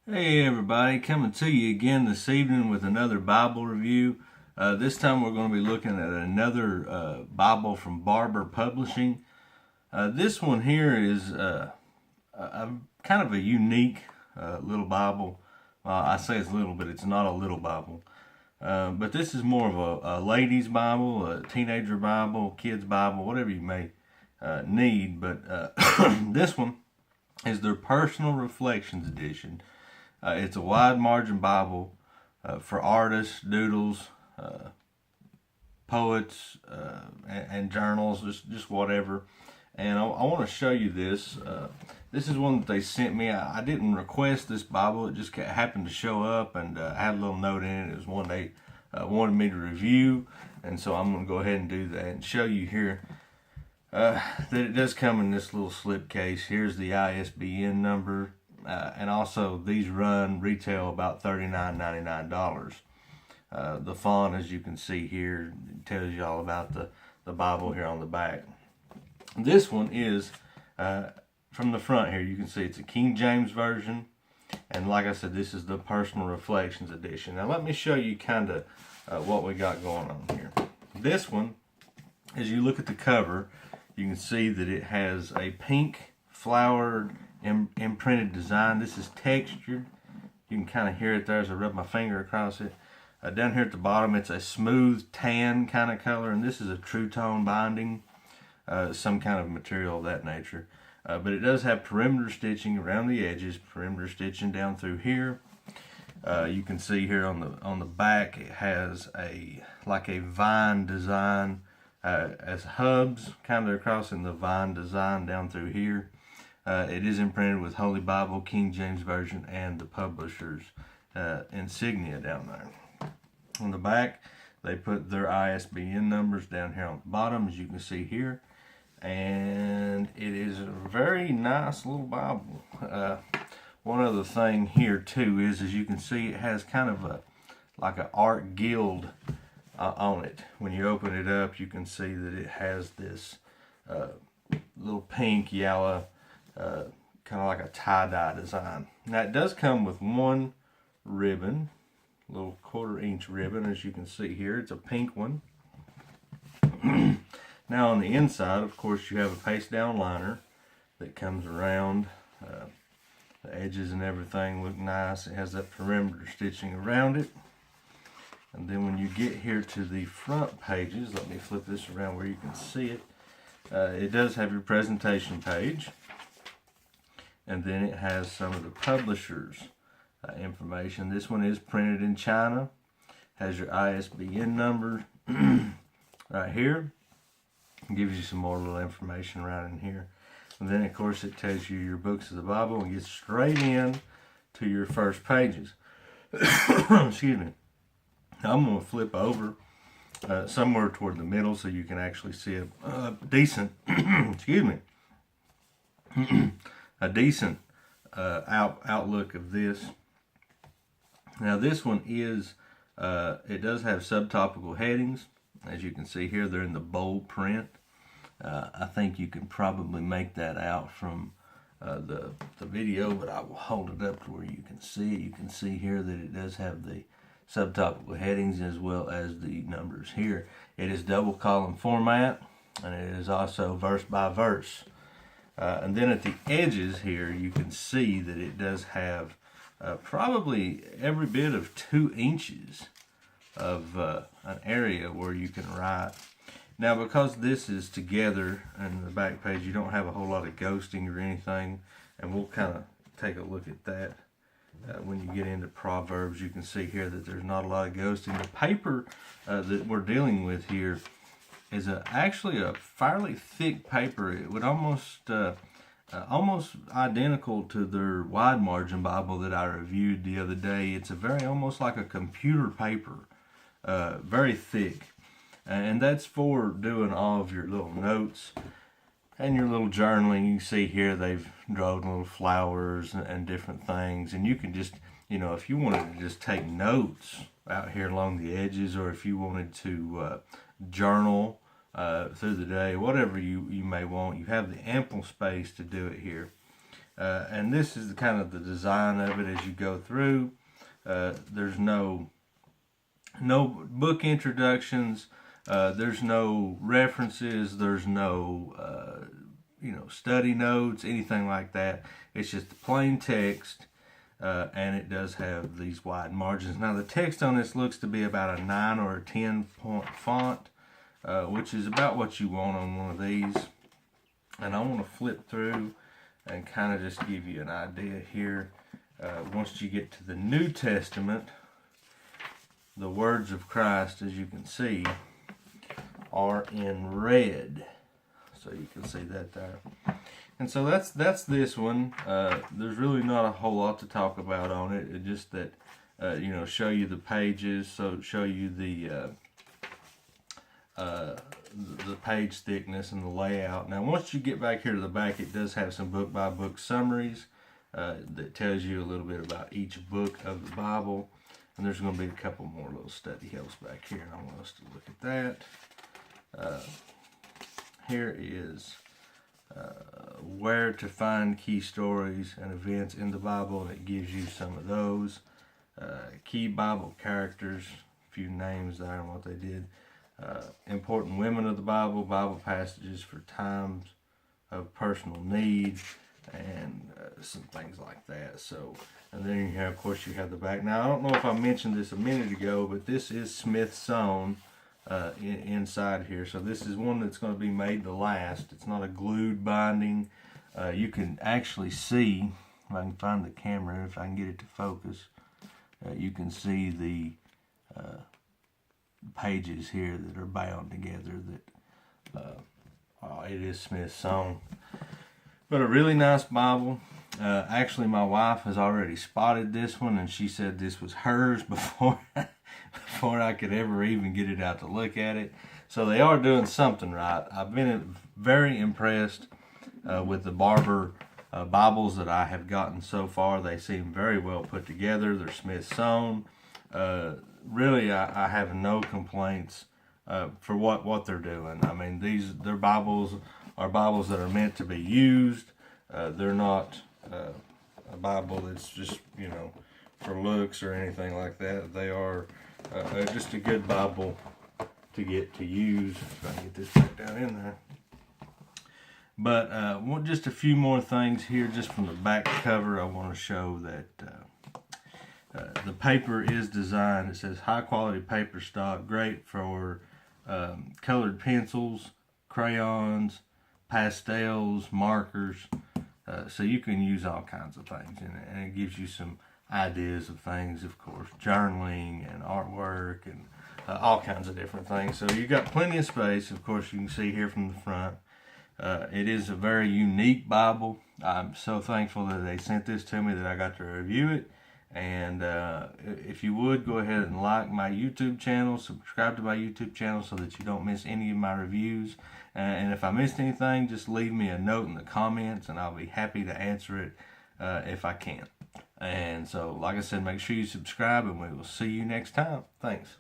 Hey everybody, coming to you again this evening with another Bible review. This time we're going to be looking at another Bible from Barbour Publishing. This one here is kind of a unique little Bible. I say it's little, but it's not a little Bible. But this is more of a ladies' Bible, a teenager Bible, kids' Bible, whatever you may need. But this one is their Personal Reflections Edition. It's a wide margin Bible for artists, doodles, poets, and journals, just whatever. And I want to show you this. This is one that they sent me. I didn't request this Bible. It just happened to show up, and I had a little note in it. It was one they wanted me to review, and so I'm going to go ahead and do that and show you here that it does come in this little slip case. Here's the ISBN number. And also these retail about $39.99. The font, as you can see here, tells you all about the Bible here on the back. This one is from the front here. You can see it's a King James version, and like I said, this is the Personal Reflections Edition. Now let me show you kind of what we got going on here. This one, as you look at the cover, you can see that it has a pink flowered imprinted design. This is textured. You can kind of hear it there as I rub my finger across it. Down here at the bottom, it's a smooth tan kind of color, and this is a true tone binding, some kind of material of that nature. But it does have perimeter stitching around the edges, perimeter stitching down through here. You can see here on the back, it has like a vine design as hubs kind of across in the vine design down through here. It is imprinted with Holy Bible, King James Version, and the publisher's insignia down there. On the back, they put their ISBN numbers down here on the bottom, as you can see here. And it is a very nice little Bible. One other thing here, too, is as you can see, it has kind of like an art guild on it. When you open it up, you can see that it has this little pink, yellow, kind of like a tie-dye design. Now it does come with one ribbon, little 1/4 inch ribbon, as you can see here. It's a pink one. Now on the inside, of course, you have a paste down liner that comes around. The edges and everything look nice. It has that perimeter stitching around it. And then when you get here to the front pages, let me flip this around where you can see it. It does have your presentation page. And then it has some of the publisher's information. This one is printed in China. Has your ISBN number right here. It gives you some more little information right in here. And then, of course, it tells you your books of the Bible and gets straight in to your first pages. Excuse me. Now, I'm going to flip over somewhere toward the middle so you can actually see a decent, excuse me, a decent outlook of this. Now this one is, it does have subtopical headings. As you can see here, they're in the bold print. I think you can probably make that out from the video, but I will hold it up to where you can see it. You can see here that it does have the subtopical headings as well as the numbers here. It is double column format, and it is also verse by verse. And then at the edges here, you can see that it does have probably every bit of 2 inches of an area where you can write. Now, because this is together in the back page, you don't have a whole lot of ghosting or anything, and we'll kind of take a look at that. When you get into Proverbs, you can see here that there's not a lot of ghosting. The paper that we're dealing with here is actually a fairly thick paper. It would almost identical to their wide margin Bible that I reviewed the other day. It's almost like a computer paper, very thick, and that's for doing all of your little notes and your little journaling. You see here they've drawn little flowers and different things, and you can just, if you wanted to just take notes out here along the edges, or if you wanted to journal through the day, whatever you may want, you have the ample space to do it here. And this is kind of the design of it as you go through. There's no book introductions. There's no references. There's no study notes, anything like that. It's just plain text, and it does have these wide margins. Now the text on this looks to be about a 9 or a 10 point font, which is about what you want on one of these. And I want to flip through and kind of just give you an idea here. Once you get to the New Testament, the words of Christ, as you can see, are in red. So you can see that there. And so that's this one. There's really not a whole lot to talk about on it. It's just that, show you the pages, so show you the page thickness and the layout. Now once you get back here to the back, it does have some book by book summaries that tells you a little bit about each book of the Bible. And there's going to be a couple more little study helps back here, and I want us to look at that. Here is where to find key stories and events in the Bible, and it gives you some of those. Key Bible characters, a few names there and what they did. Important women of the Bible, Bible passages for times of personal need, and some things like that. So, and then you have, of course, you have the back. Now, I don't know if I mentioned this a minute ago, but this is Smith sewn inside here. So this is one that's going to be made to last. It's not a glued binding. You can actually see, if I can find the camera, if I can get it to focus, you can see the pages here that are bound together. That it is Smith sewn. But a really nice Bible. Actually, my wife has already spotted this one, and she said this was hers before I could ever even get it out to look at it. So they are doing something right. I've been very impressed with the Barbour Bibles that I have gotten so far. They seem very well put together. They're Smith sewn. Really, I have no complaints for what they're doing. I mean, their Bibles are Bibles that are meant to be used. They're not a Bible that's just, for looks or anything like that. They are just a good Bible to get to use. If I can get this back down in there. But just a few more things here, just from the back cover. I want to show that the paper is designed. It says high quality paper stock, great for colored pencils, crayons, pastels, markers. So you can use all kinds of things in it, and it gives you some ideas of things, of course, journaling and artwork and all kinds of different things. So you've got plenty of space. Of course, you can see here from the front. It is a very unique Bible. I'm so thankful that they sent this to me, that I got to review it. And if you would, go ahead and like my YouTube channel, subscribe to my YouTube channel so that you don't miss any of my reviews. And if I missed anything, just leave me a note in the comments, and I'll be happy to answer it if I can. And so, like I said, make sure you subscribe, and we will see you next time. Thanks.